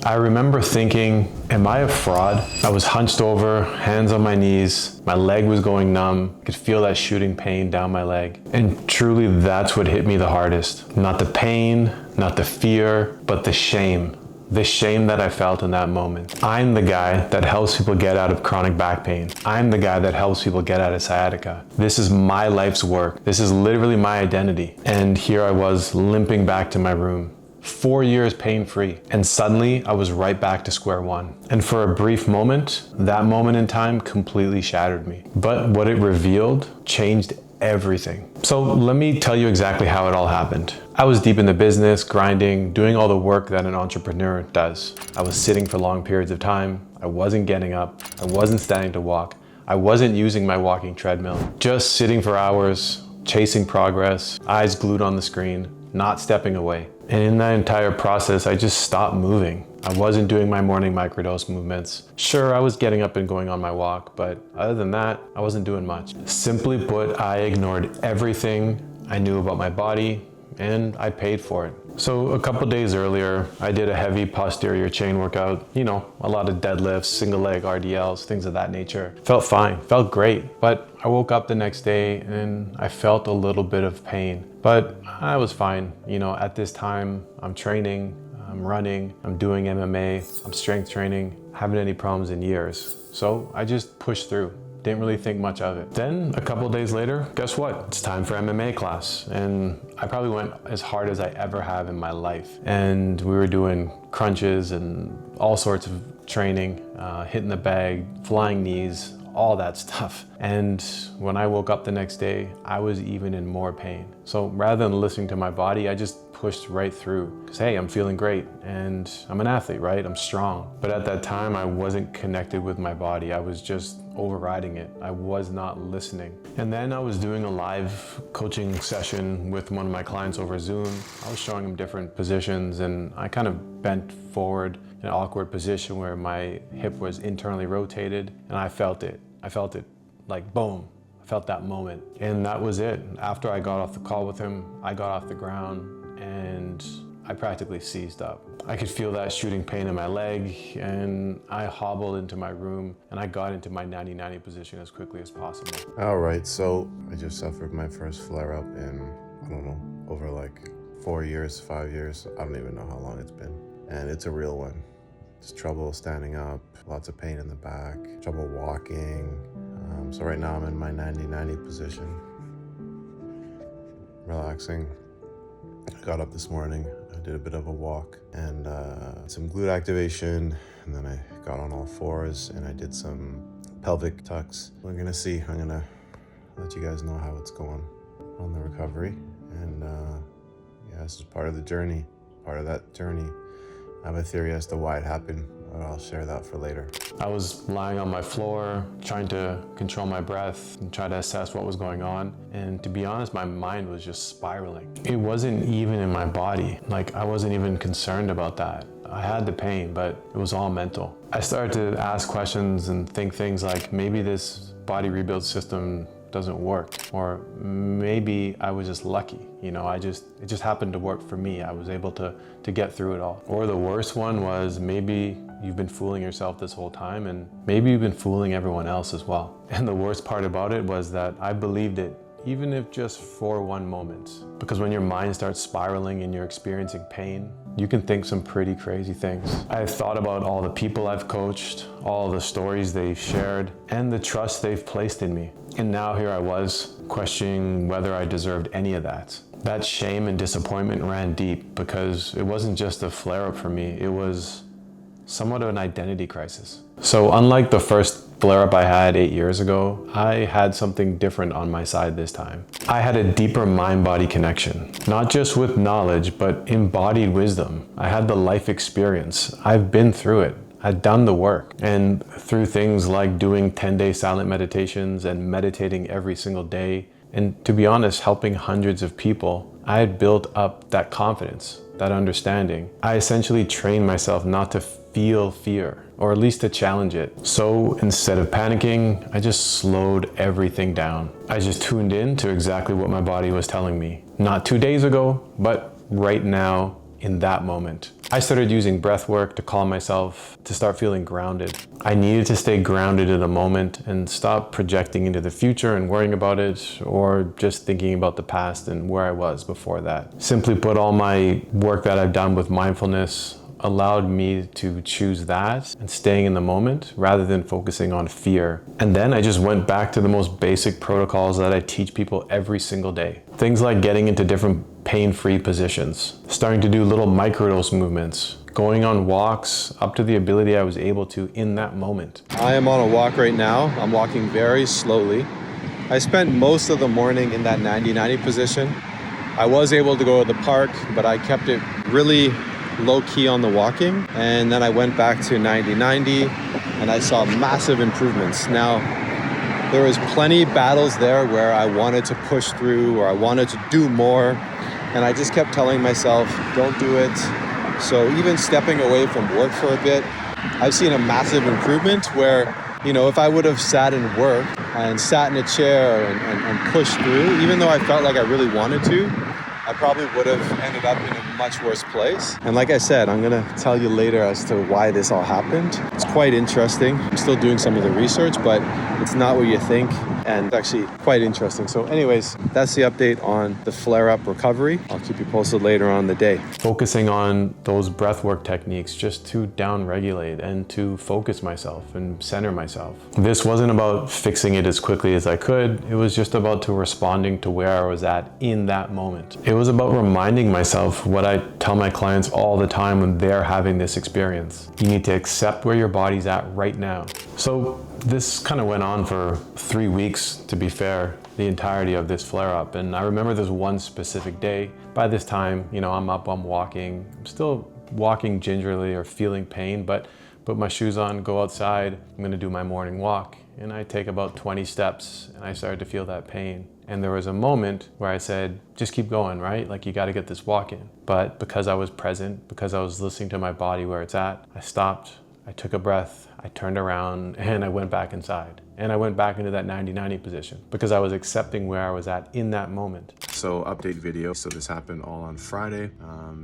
I remember thinking, am I a fraud? I was hunched over, hands on my knees, my leg was going numb, I could feel that shooting pain down my leg. And truly that's what hit me the hardest. Not the pain, not the fear, but the shame. The shame that I felt in that moment. I'm the guy that helps people get out of chronic back pain. I'm the guy that helps people get out of sciatica. This is my life's work. This is literally my identity. And here I was limping back to my room. 4 years pain-free. And suddenly I was right back to square one. And for a brief moment, that moment in time completely shattered me. But what it revealed changed everything. So let me tell you exactly how it all happened. I was deep in the business, grinding, doing all the work that an entrepreneur does. I was sitting for long periods of time. I wasn't getting up. I wasn't standing to walk. I wasn't using my walking treadmill. Just sitting for hours, chasing progress, eyes glued on the screen, not stepping away. And in that entire process, I just stopped moving. I wasn't doing my morning microdose movements. Sure, I was getting up and going on my walk, but other than that, I wasn't doing much. Simply put, I ignored everything I knew about my body, and I paid for it. So a couple days earlier, I did a heavy posterior chain workout, a lot of deadlifts, single leg RDLs, things of that nature. Felt fine, felt great, but I woke up the next day and I felt a little bit of pain, but I was fine. At this time, I'm training, I'm running, I'm doing MMA, I'm strength training, haven't any problems in years. So I just pushed through. Didn't really think much of it. Then a couple days later, guess what? It's time for MMA class. And I probably went as hard as I ever have in my life. And we were doing crunches and all sorts of training, hitting the bag, flying knees, all that stuff. And when I woke up the next day, I was even in more pain. So rather than listening to my body, I just pushed right through. Because hey, I'm feeling great and I'm an athlete, right? I'm strong. But at that time, I wasn't connected with my body. I was just overriding it. I was not listening. And then I was doing a live coaching session with one of my clients over Zoom. I was showing him different positions and I kind of bent forward in an awkward position where my hip was internally rotated and I felt it. I felt it like boom. I felt that moment. And that was it. After I got off the call with him, I got off the ground and I practically seized up. I could feel that shooting pain in my leg and I hobbled into my room and I got into my 90-90 position as quickly as possible. All right, so I just suffered my first flare-up in, over like 4 years, 5 years. I don't even know how long it's been. And it's a real one. It's trouble standing up, lots of pain in the back, trouble walking. So right now I'm in my 90-90 position, relaxing. I got up this morning, I did a bit of a walk and some glute activation, and then I got on all fours and I did some pelvic tucks. We're gonna see, I'm gonna let you guys know how it's going on the recovery. And this is part of the journey, part of that journey. I have a theory as to why it happened, but I'll share that for later. I was lying on my floor, trying to control my breath and try to assess what was going on. And to be honest, my mind was just spiraling. It wasn't even in my body. Like, I wasn't even concerned about that. I had the pain, but it was all mental. I started to ask questions and think things like, maybe this body rebuild system doesn't work, or maybe I was just lucky. It just happened to work for me. I was able to get through it all. Or the worst one was, maybe you've been fooling yourself this whole time and maybe you've been fooling everyone else as well. And the worst part about it was that I believed it, even if just for one moment. Because when your mind starts spiraling and you're experiencing pain, you can think some pretty crazy things. I thought about all the people I've coached, all the stories they've shared, and the trust they've placed in me. And now here I was, questioning whether I deserved any of that. That shame and disappointment ran deep because it wasn't just a flare-up for me, it was somewhat of an identity crisis. So unlike the first flare-up I had 8 years ago, I had something different on my side this time. I had a deeper mind-body connection, not just with knowledge, but embodied wisdom. I had the life experience. I've been through it. I'd done the work. And through things like doing 10-day silent meditations and meditating every single day, and to be honest, helping hundreds of people, I had built up that confidence, that understanding. I essentially trained myself not to feel fear, or at least to challenge it. So instead of panicking, I just slowed everything down. I just tuned in to exactly what my body was telling me. Not 2 days ago, but right now, in that moment. I started using breathwork to calm myself, to start feeling grounded. I needed to stay grounded in the moment and stop projecting into the future and worrying about it, or just thinking about the past and where I was before that. Simply put, all my work that I've done with mindfulness allowed me to choose that and staying in the moment rather than focusing on fear. And then I just went back to the most basic protocols that I teach people every single day. Things like getting into different pain-free positions, starting to do little microdose movements, going on walks up to the ability I was able to in that moment. I am on a walk right now. I'm walking very slowly. I spent most of the morning in that 90-90 position. I was able to go to the park, but I kept it really low key on the walking, and then I went back to 90-90 and I saw massive improvements. Now, there was plenty battles there where I wanted to push through or I wanted to do more, and I just kept telling myself, don't do it. So even stepping away from work for a bit, I've seen a massive improvement where, if I would have sat and worked and sat in a chair and pushed through, even though I felt like I really wanted to, I probably would have ended up in a much worse place. And like I said, I'm gonna tell you later as to why this all happened. It's quite interesting. I'm still doing some of the research, but it's not what you think, and it's actually quite interesting. So anyways, that's the update on the flare-up recovery. I'll keep you posted later on in the day. Focusing on those breathwork techniques just to down-regulate and to focus myself and center myself. This wasn't about fixing it as quickly as I could. It was just about to responding to where I was at in that moment. It was about reminding myself what I tell my clients all the time when they're having this experience. You need to accept where your body's at right now. So this kind of went on for 3 weeks, to be fair, the entirety of this flare-up. And I remember this one specific day. By this time, I'm up, I'm walking. I'm still walking gingerly or feeling pain, but put my shoes on, go outside. I'm gonna do my morning walk. And I take about 20 steps and I started to feel that pain. And there was a moment where I said, just keep going, right? Like, you got to get this walk in. But because I was present, because I was listening to my body where it's at, I stopped, I took a breath, I turned around, and I went back inside. And I went back into that 90-90 position because I was accepting where I was at in that moment. So update video. So this happened all on Friday.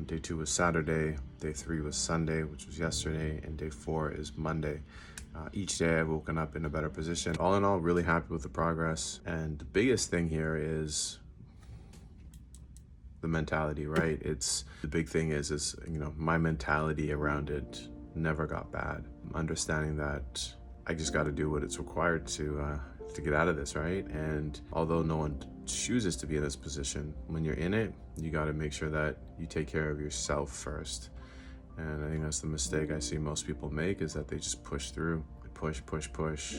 Day 2 was Saturday. Day 3 was Sunday, which was yesterday. And day 4 is Monday. Each day I've woken up in a better position. All in all, really happy with the progress. And the biggest thing here is the mentality, right? The big thing is my mentality around it never got bad. Understanding that I just got to do what it's required to get out of this, right? And although no one chooses to be in this position, when you're in it, you got to make sure that you take care of yourself first. And I think that's the mistake I see most people make, is that they just push through, push,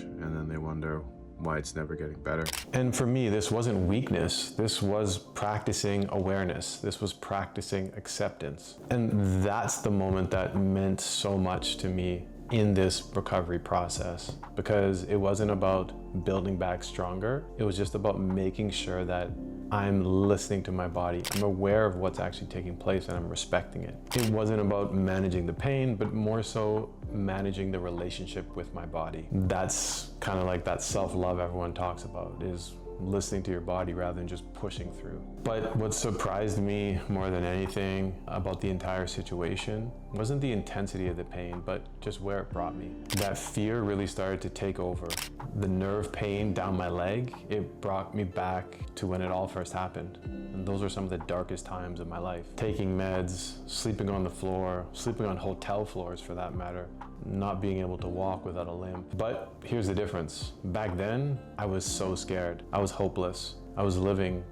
and then they wonder why it's never getting better. And for me, this wasn't weakness. This was practicing awareness. This was practicing acceptance. And that's the moment that meant so much to me in this recovery process, because it wasn't about building back stronger. It was just about making sure that I'm listening to my body. I'm aware of what's actually taking place and I'm respecting it. It wasn't about managing the pain, but more so managing the relationship with my body. That's kind of like that self-love everyone talks about, is listening to your body rather than just pushing through. But what surprised me more than anything about the entire situation wasn't the intensity of the pain, but just where it brought me. That fear really started to take over. The nerve pain down my leg, it brought me back to when it all first happened. And those were some of the darkest times of my life. Taking meds, sleeping on the floor, sleeping on hotel floors for that matter, not being able to walk without a limp. But here's the difference. Back then, I was so scared. I was hopeless. I was living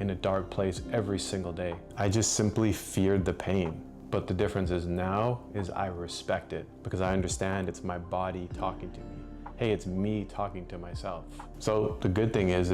in a dark place every single day. I just simply feared the pain. But the difference is now is I respect it, because I understand it's my body talking to me. Hey, it's me talking to myself. So the good thing is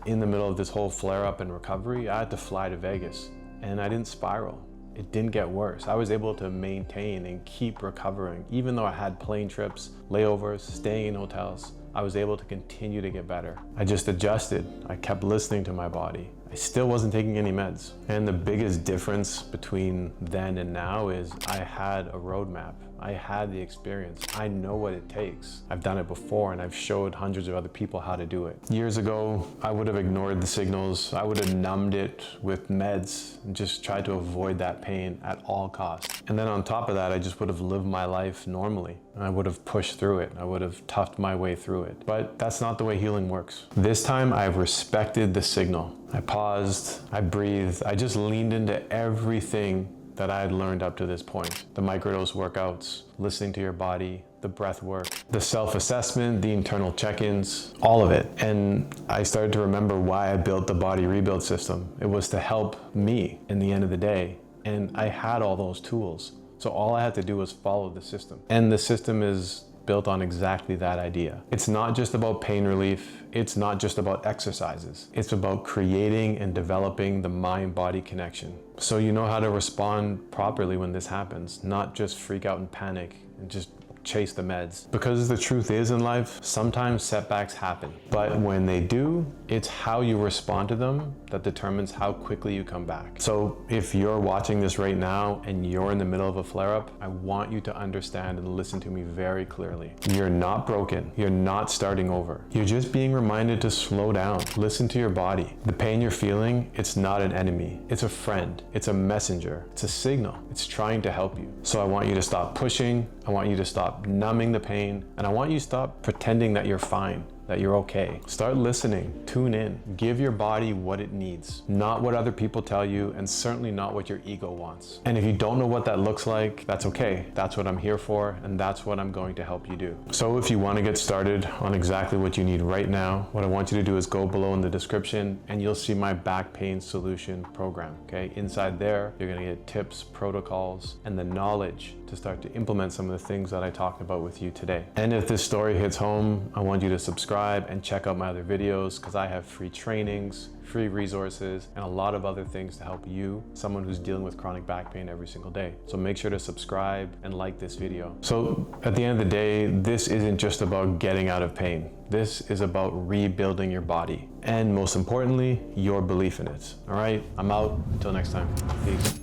in the middle of this whole flare-up and recovery, I had to fly to Vegas, and I didn't spiral. It didn't get worse. I was able to maintain and keep recovering. Even though I had plane trips, layovers, staying in hotels, I was able to continue to get better. I just adjusted. I kept listening to my body. I still wasn't taking any meds. And the biggest difference between then and now is I had a roadmap. I had the experience. I know what it takes. I've done it before and I've showed hundreds of other people how to do it. Years ago, I would have ignored the signals. I would have numbed it with meds and just tried to avoid that pain at all costs. And then on top of that, I just would have lived my life normally. I would have pushed through it. I would have toughed my way through it. But that's not the way healing works. This time I've respected the signal. I paused, I breathed, I just leaned into everything that I had learned up to this point. The microdose workouts, listening to your body, the breath work, the self-assessment, the internal check-ins, all of it. And I started to remember why I built the body rebuild system. It was to help me in the end of the day. And I had all those tools. So all I had to do was follow the system. And the system is built on exactly that idea. It's not just about pain relief. It's not just about exercises. It's about creating and developing the mind-body connection. So you know how to respond properly when this happens, not just freak out and panic and just chase the meds. Because the truth is in life, sometimes setbacks happen. But when they do, it's how you respond to them that determines how quickly you come back. So if you're watching this right now and you're in the middle of a flare-up, I want you to understand and listen to me very clearly. You're not broken. You're not starting over. You're just being reminded to slow down. Listen to your body. The pain you're feeling, it's not an enemy. It's a friend. It's a messenger. It's a signal. It's trying to help you. So I want you to stop pushing. I want you to stop numbing the pain, and I want you to stop pretending that you're fine, that you're okay. Start listening, tune in, give your body what it needs, not what other people tell you, and certainly not what your ego wants. And if you don't know what that looks like, that's okay. That's what I'm here for, and that's what I'm going to help you do. So if you want to get started on exactly what you need right now, what I want you to do is go below in the description and you'll see my back pain solution program, okay? Inside there, you're gonna get tips, protocols, and the knowledge to start to implement some of the things that I talked about with you today. And if this story hits home, I want you to subscribe and check out my other videos because I have free trainings, free resources, and a lot of other things to help you, someone who's dealing with chronic back pain every single day. So make sure to subscribe and like this video. So at the end of the day, this isn't just about getting out of pain. This is about rebuilding your body. And most importantly, your belief in it. All right, I'm out. Until next time, peace.